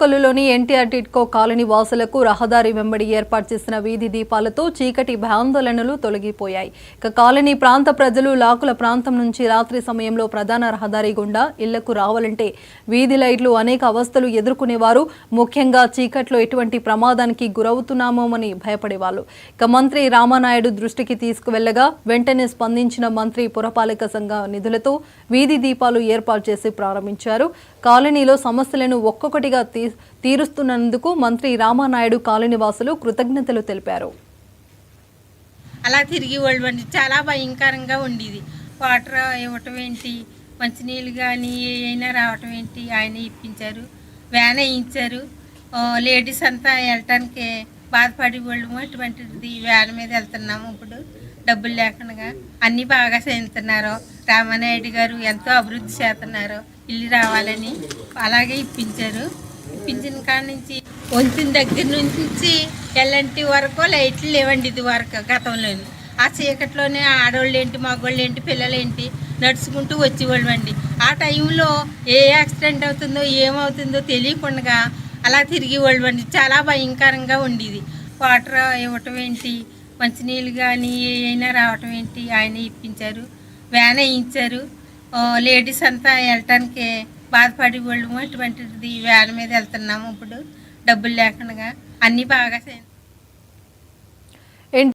కొల్లులోని NTR TIDCO colony వాసులకు రహదారి వెంబడి ఏర్పాటు చేసిన వీధి దీపాలతో చీకటి భయాందోళనలు తొలగిపోయాయి. కాలనీ ప్రాంత ప్రజలు లాకుల ప్రాంతం నుంచి రాత్రి సమయంలో ప్రధాన రహదారి గుండా ఇళ్లకు రావాలంటే వీధి లైట్లు అనేక అవస్థలు ఎదుర్కొనేవారు. ముఖ్యంగా చీకట్లో ఎటువంటి ప్రమాదానికి గురవుతున్నామోమని భయపడేవాళ్ళు. మంత్రి రామానాయుడు దృష్టికి తీసుకువెళ్లగా వెంటనే స్పందించిన మంత్రి పురపాలక సంఘ నిధులతో వీధి దీపాలు ఏర్పాటు చేసి ప్రారంభించారు. కాలనీలో సమస్యలను ఒక్కొక్కటిగా తీరుస్తున్నందుకు మంత్రి రామానాయుడు కాలనీ వాసులు కృతజ్ఞతలు తెలిపారు. అలా తిరిగి వాళ్ళు చాలా భయంకరంగా ఉండేది. వాటర్ ఇవ్వటం ఏంటి, మంచినీళ్ళు కానీ అయినా రావటం ఏంటి, ఆయన ఇప్పించారు. వ్యాన్ వేయించారు. లేడీస్ అంతా వెళ్ళటానికి బాధపడి వాళ్ళు అటువంటిది వ్యాన్ మీద వెళ్తున్నాము. ఇప్పుడు డబ్బులు లేకుండా అన్నీ బాగా చేస్తున్నారు. రామానాయుడు గారు ఎంతో అభివృద్ధి చేస్తున్నారు. ఇల్లు రావాలని అలాగే ఇప్పించారు. ఇప్పించిన కాడ నుంచి వంతిన దగ్గర నుంచి ఎల్లంటి వరకు లైట్లు లేవండి. ఇది వరకు గతంలోని ఆ చీకట్లోనే ఆడవాళ్ళు ఏంటి, మగవాళ్ళు ఏంటి, పిల్లలు ఏంటి నడుచుకుంటూ వచ్చేవాళ్ళు అండి. ఆ టైంలో ఏ యాక్సిడెంట్ అవుతుందో ఏమవుతుందో తెలియకుండా అలా తిరిగి వాళ్ళు అండి. చాలా భయంకరంగా ఉండేది. వాటర్ ఇవ్వటం ఏంటి, మంచినీళ్ళు కానీ అయినా రావటం ఏంటి, ఆయన ఇప్పించారు. వ్యాన్ వేయించారు. లేడీస్ అంతా వెళ్ళటానికి బాధపడి వాళ్ళు అటువంటిది వ్యాన్ మీద వెళ్తున్నాము. ఇప్పుడు డబ్బులు లేకుండా అన్నీ బాగా